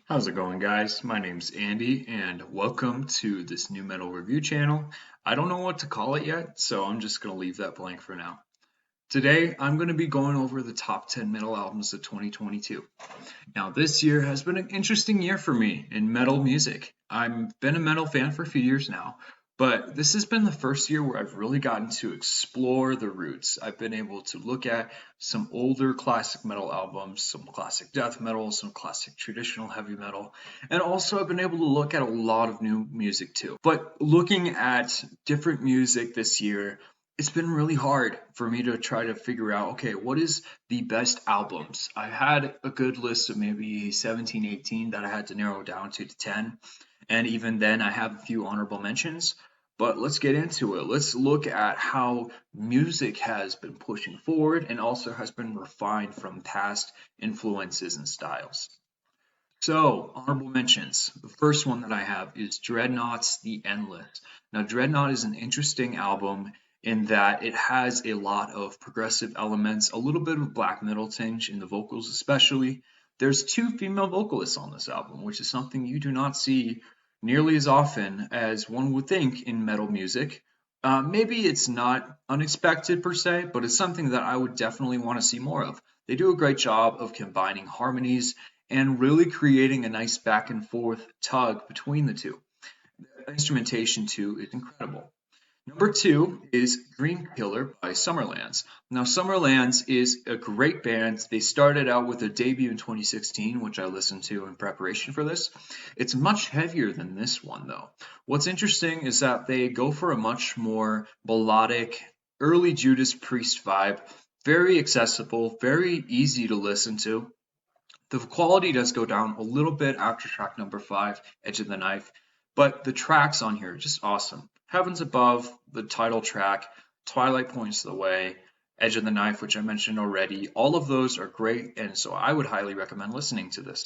How's it going, guys? My name's Andy, and welcome to this new metal review channel. I don't know what to call it yet, so I'm just going to leave that blank for now. Today, I'm going to be going over the top 10 metal albums of 2022. Now, this year has been an interesting year for me in metal music. I've been a metal fan for a few years now, but this has been the first year where I've really gotten to explore the roots. I've been able to look at some older classic metal albums, some classic death metal, some classic traditional heavy metal, and also I've been able to look at a lot of new music too. But looking at different music this year, it's been really hard for me to try to figure out, okay, what is the best albums? I had a good list of maybe 17, 18 that I had to narrow down to 10. And even then, I have a few honorable mentions. But let's get into it. Let's look at how music has been pushing forward and also has been refined from past influences and styles. So, honorable mentions. The first one that I have is Dreadnought's The Endless. Now, Dreadnought is an interesting album in that it has a lot of progressive elements, a little bit of black metal tinge in the vocals, especially. There's two female vocalists on this album, which is something you do not see nearly as often as one would think in metal music. Maybe it's not unexpected per se, but it's something that I would definitely want to see more of. They do a great job of combining harmonies and really creating a nice back and forth tug between the two. The instrumentation too is incredible. Number two is Dream Killer by Summerlands. Now, Summerlands is a great band. They started out with a debut in 2016, which I listened to in preparation for this. It's much heavier than this one, though. What's interesting is that they go for a much more melodic, early Judas Priest vibe, very accessible, very easy to listen to. The quality does go down a little bit after track number 5, Edge of the Knife, but the tracks on here are just awesome. Heavens Above, the title track, Twilight Points the Way, Edge of the Knife, which I mentioned already, all of those are great, and so I would highly recommend listening to this.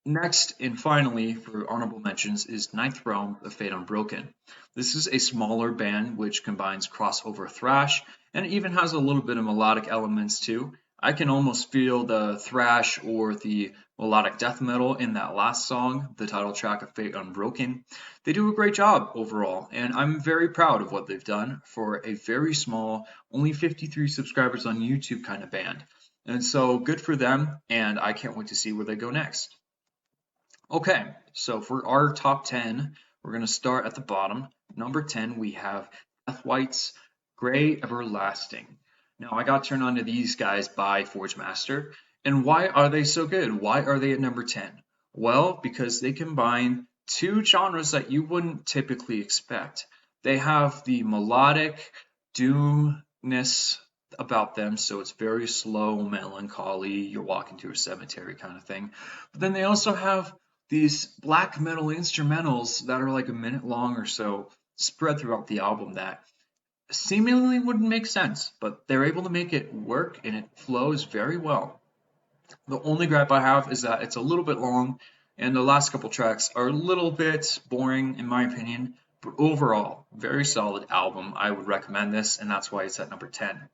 Next, and finally, for honorable mentions, is Ninth Realm, The Fate Unbroken. This is a smaller band which combines crossover thrash and even has a little bit of melodic elements too. I can almost feel the thrash or the melodic death metal in that last song, the title track of Fate Unbroken. They do a great job overall, and I'm very proud of what they've done for a very small, only 53 subscribers on YouTube kind of band. And so good for them, and I can't wait to see where they go next. Okay, so for our top 10, we're going to start at the bottom. Number 10, we have Death White's Gray Everlasting. Now, I got turned on to these guys by Forgemaster. And why are they so good? Why are they at number 10? Well, because they combine two genres that you wouldn't typically expect. They have the melodic doomness about them, so it's very slow, melancholy, you're walking through a cemetery kind of thing. But then they also have these black metal instrumentals that are like a minute long or so spread throughout the album that seemingly wouldn't make sense, but they're able to make it work and it flows very well. The only gripe I have is that it's a little bit long and the last couple tracks are a little bit boring in my opinion, but overall, very solid album. I would recommend this and that's why it's at number 10.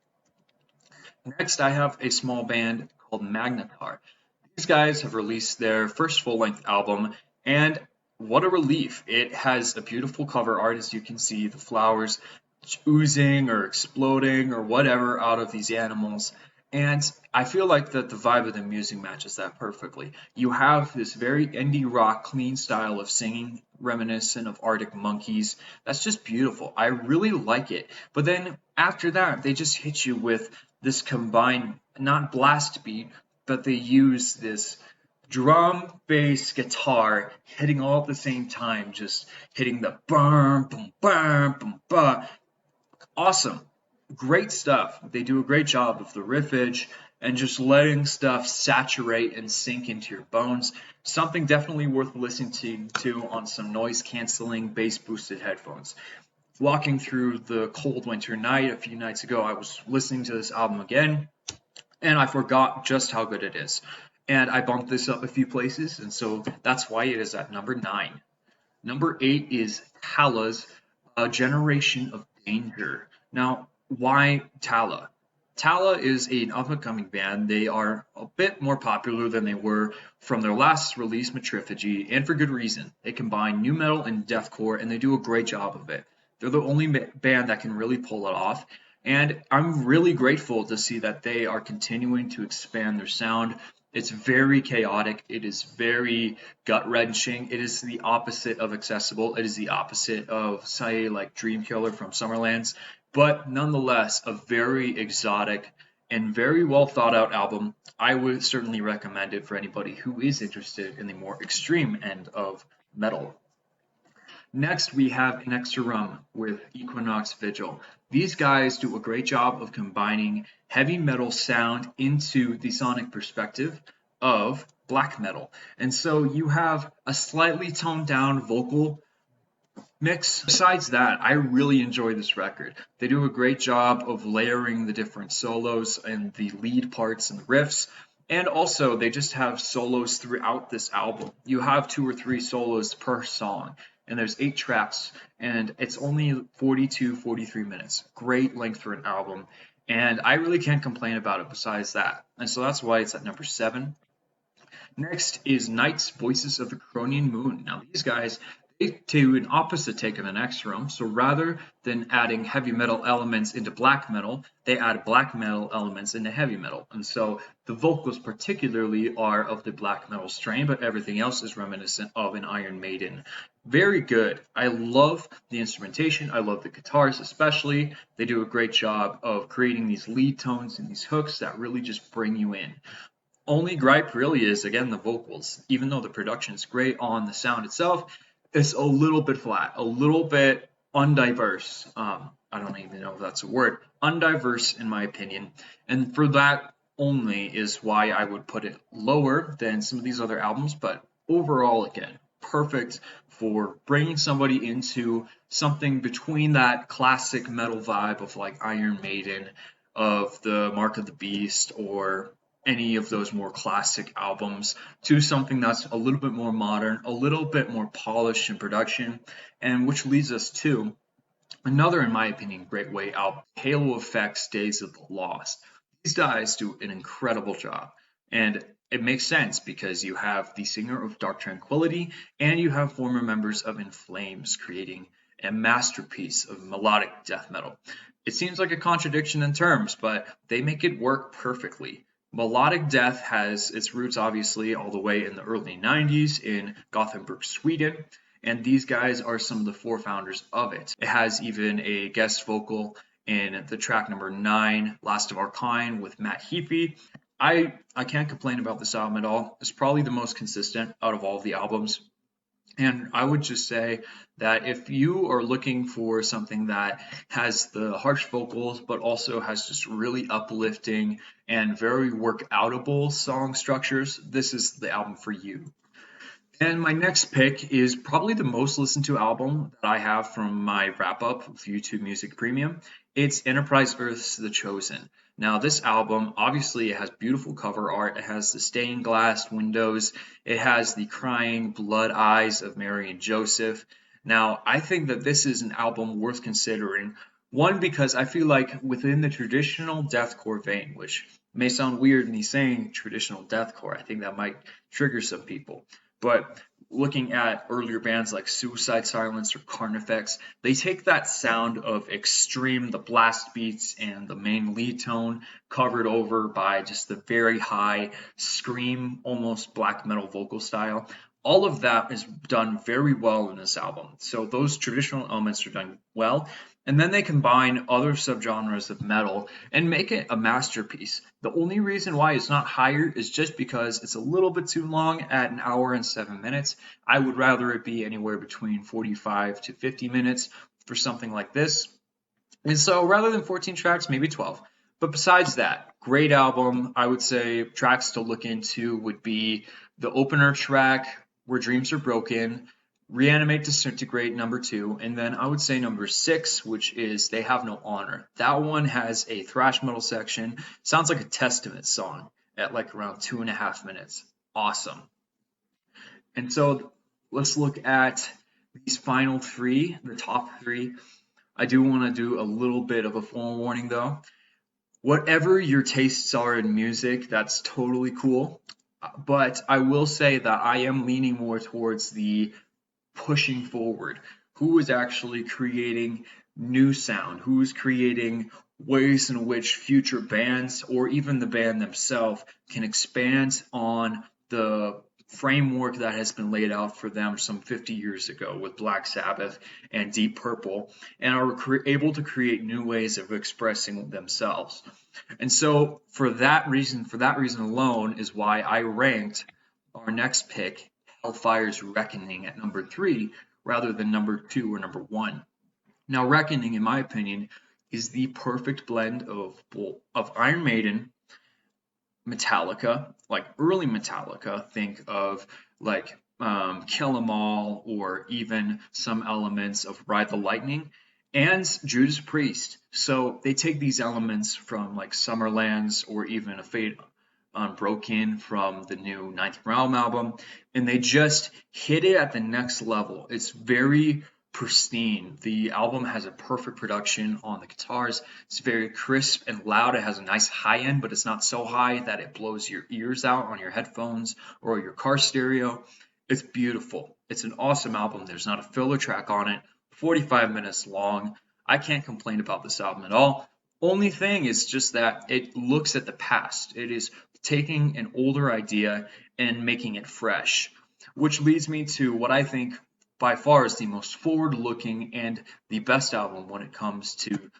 Next, I have a small band called Magnetar. These guys have released their first full-length album, and what a relief. It has a beautiful cover art, as you can see, the flowers oozing or exploding or whatever out of these animals. And I feel like that the vibe of the music matches that perfectly. You have this very indie rock clean style of singing reminiscent of Arctic Monkeys. That's just beautiful. I really like it. But then after that, they just hit you with this combined, not blast beat, but they use this drum, bass, guitar hitting all at the same time, just hitting the bum, boom, bum, boom, ba. Awesome. Great stuff. They do a great job of the riffage and just letting stuff saturate and sink into your bones. Something definitely worth listening to on some noise canceling bass boosted headphones. Walking through the cold winter night a few nights ago, I was listening to this album again and I forgot just how good it is. And I bumped this up a few places, and so that's why it is at number 9. Number 8 is Tala's A Generation of Danger. Now, why Tala? Talla is an up-and-coming band. They are a bit more popular than they were from their last release, Matriphagy, and for good reason. They combine nu metal and deathcore, and they do a great job of it. They're the only band that can really pull it off, and I'm really grateful to see that they are continuing to expand their sound. It's very chaotic. It is very gut-wrenching. It is the opposite of accessible. It is the opposite of, say, like Dreamkiller from Summerlands, but nonetheless, a very exotic and very well thought out album. I would certainly recommend it for anybody who is interested in the more extreme end of metal. Next, we have In Extrerum with Equinox Vigil. These guys do a great job of combining heavy metal sound into the sonic perspective of black metal. And so you have a slightly toned down vocal mix. Besides that, I really enjoy this record. They do a great job of layering the different solos and the lead parts and the riffs. And also, they just have solos throughout this album. You have 2 or 3 solos per song, and there's 8 tracks, and it's only 42, 43 minutes. Great length for an album, and I really can't complain about it besides that. And so that's why it's at number 7. Next is Night's Voices of the Cronian Moon. Now, these guys, they do an opposite take of an Extrerum. So rather than adding heavy metal elements into black metal, they add black metal elements into heavy metal. And so the vocals particularly are of the black metal strain, but everything else is reminiscent of an Iron Maiden. Very good. I love the instrumentation. I love the guitars especially. They do a great job of creating these lead tones and these hooks that really just bring you in. Only gripe really is, again, the vocals. Even though the production's great on the sound itself, it's a little bit flat, a little bit undiverse. I don't even know if that's a word. Undiverse, in my opinion. And for that only is why I would put it lower than some of these other albums. But overall, again, perfect for bringing somebody into something between that classic metal vibe of like Iron Maiden, of the Mark of the Beast, or any of those more classic albums to something that's a little bit more modern, a little bit more polished in production, and which leads us to another, in my opinion, great way out, Halo Effects Days of the Lost. These guys do an incredible job, and it makes sense because you have the singer of Dark Tranquillity and you have former members of In Flames creating a masterpiece of melodic death metal. It seems like a contradiction in terms, but they make it work perfectly. Melodic death has its roots obviously all the way in the early 90s in Gothenburg, Sweden, and these guys are some of the forefounders of it. It has even a guest vocal in the track number 9, Last of Our Kind, with Matt Heafy. I can't complain about this album at all. It's probably the most consistent out of all of the albums. And I would just say that if you are looking for something that has the harsh vocals, but also has just really uplifting and very workoutable song structures, this is the album for you. And my next pick is probably the most listened to album that I have from my wrap up of YouTube Music Premium. It's Enterprise Earth's The Chosen. Now, this album, obviously, it has beautiful cover art. It has the stained glass windows. It has the crying blood eyes of Mary and Joseph. Now, I think that this is an album worth considering. One, because I feel like within the traditional deathcore vein, which may sound weird me saying traditional deathcore, I think that might trigger some people. But looking at earlier bands like Suicide Silence or Carnifex, they take that sound of extreme, the blast beats and the main lead tone covered over by just the very high scream, almost black metal vocal style. All of that is done very well in this album. So those traditional elements are done well. And then they combine other subgenres of metal and make it a masterpiece. The only reason why it's not higher is just because it's a little bit too long at an hour and 7 minutes. I would rather it be anywhere between 45 to 50 minutes for something like this. And so rather than 14 tracks, maybe 12. But besides that, great album. I would say tracks to look into would be the opener track, Where Dreams Are Broken, Reanimate Disintegrate, number 2, and then I would say number 6, which is They Have No Honor. That one has a thrash metal section. Sounds like a Testament song at like around 2.5 minutes. Awesome. And so let's look at these final 3, the top 3. I do want to do a little bit of a forewarning though. Whatever your tastes are in music, that's totally cool. But I will say that I am leaning more towards the pushing forward. Who is actually creating new sound? Who's creating ways in which future bands or even the band themselves can expand on the framework that has been laid out for them some 50 years ago with Black Sabbath and Deep Purple, and are able to create new ways of expressing themselves. And so for that reason alone is why I ranked our next pick, Hellfire's Reckoning, at number 3 rather than number 2 or number 1. Now, Reckoning, in my opinion, is the perfect blend of Iron Maiden, Metallica, like early Metallica. Think of like Kill 'Em All, or even some elements of Ride the Lightning, and Judas Priest. So they take these elements from like Summerlands or even A Fate Unbroken from the new Ninth Realm album, and they just hit it at the next level. It's very pristine. The album has a perfect production on the guitars. It's very crisp and loud. It has a nice high end, but it's not so high that it blows your ears out on your headphones or your car stereo. It's beautiful. It's an awesome album. There's not a filler track on it. 45 minutes long. I can't complain about this album at all. Only thing is just that it looks at the past. It is taking an older idea and making it fresh, which leads me to what I think by far is the most forward-looking and the best album when it comes to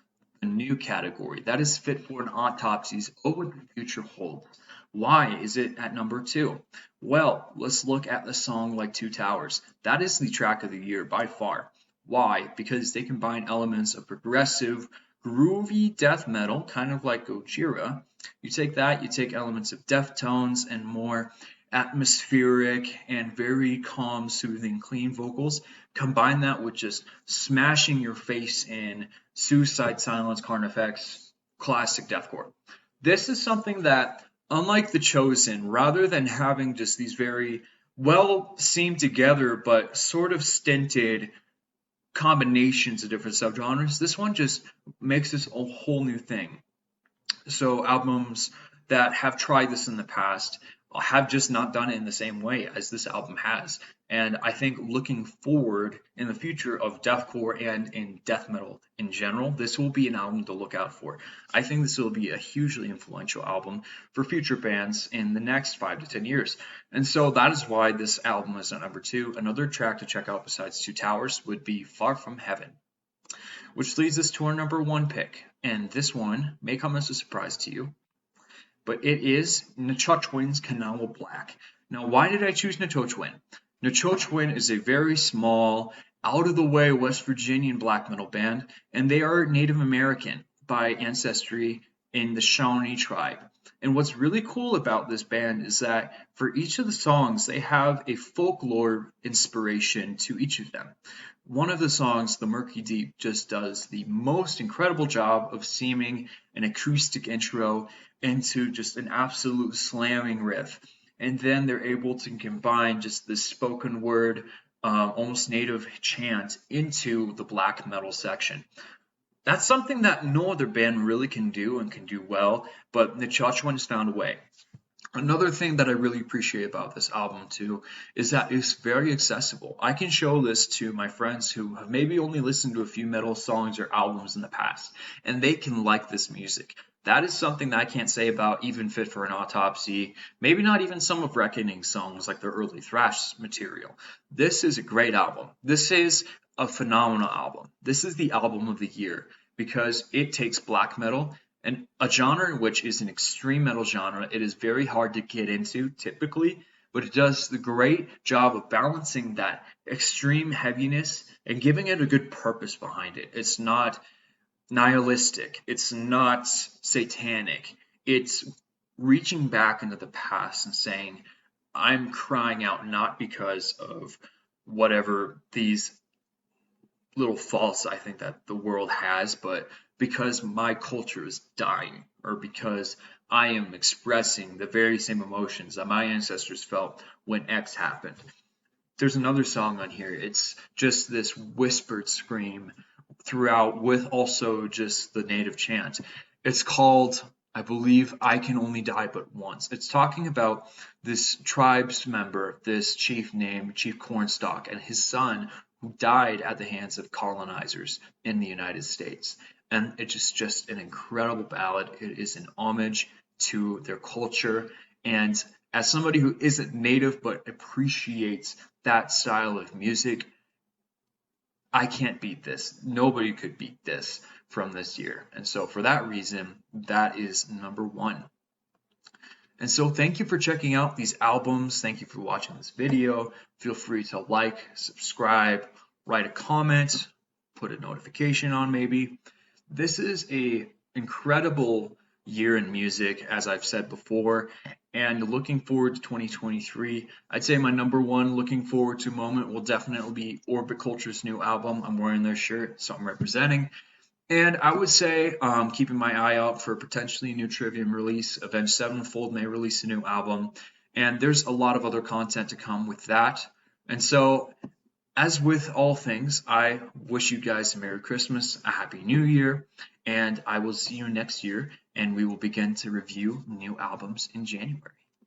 the new category. That is Fit for an Autopsy's Oh What the Future Holds. Why is it at number 2? Well, let's look at the song Like Two Towers. That is the track of the year by far. Why? Because they combine elements of progressive, groovy death metal, kind of like Gojira. You take that, you take elements of Deftones and more atmospheric and very calm, soothing, clean vocals. Combine that with just smashing your face in Suicide Silence, Carnifex, classic deathcore. This is something that, unlike The Chosen, rather than having just these very well seamed together but sort of stinted combinations of different subgenres, this one just makes this a whole new thing. So albums that have tried this in the past have just not done it in the same way as this album has. And I think looking forward in the future of deathcore and in death metal in general, this will be an album to look out for. I think this will be a hugely influential album for future bands in the next 5 to 10 years. And so that is why this album is at number 2. Another track to check out besides Two Towers would be Far From Heaven, which leads us to our number 1 pick. And this one may come as a surprise to you, but it is Nechutchwin's Kanawa Black. Now, why did I choose Nechutchwin? Nechutchwin is a very small, out-of-the-way West Virginian black metal band, and they are Native American by ancestry in the Shawnee tribe. And what's really cool about this band is that for each of the songs, they have a folklore inspiration to each of them. One of the songs, The Murky Deep, just does the most incredible job of seaming an acoustic intro into just an absolute slamming riff. And then they're able to combine just this spoken word, almost native chant into the black metal section. That's something that no other band really can do and can do well, but Nechutchwin's found a way. Another thing that I really appreciate about this album too is that it's very accessible. I can show this to my friends who have maybe only listened to a few metal songs or albums in the past, and they can like this music. That is something that I can't say about even Fit for an Autopsy, maybe not even some of Reckoning songs like their early thrash material. This is a great album. This is a phenomenal album. This is the album of the year because it takes black metal and a genre in which is an extreme metal genre. It is very hard to get into typically, but it does the great job of balancing that extreme heaviness and giving it a good purpose behind it. It's not nihilistic. It's not satanic. It's reaching back into the past and saying, I'm crying out not because of whatever these little faults I think that the world has, but because my culture is dying, or because I am expressing the very same emotions that my ancestors felt when X happened. There's another song on here. It's just this whispered scream throughout with also just the native chant. It's called, I believe, I Can Only Die But Once. It's talking about this tribe's member, this chief named Chief Cornstalk, and his son who died at the hands of colonizers in the United States. And it's just an incredible ballad. It is an homage to their culture. And as somebody who isn't native but appreciates that style of music, I can't beat this. Nobody could beat this from this year. And so for that reason, that is number one. And so thank you for checking out these albums. Thank you for watching this video. Feel free to like, subscribe, write a comment, put a notification on maybe. This is a incredible year in music, as I've said before, and looking forward to 2023. I'd say my number one looking forward to moment will definitely be Orbit Culture's new album. I'm wearing their shirt, so I'm representing. And I would say keeping my eye out for potentially a new Trivium release. Avenged Sevenfold may release a new album, and there's a lot of other content to come with that. And so, as with all things, I wish you guys a Merry Christmas, a Happy New Year, and I will see you next year, and we will begin to review new albums in January.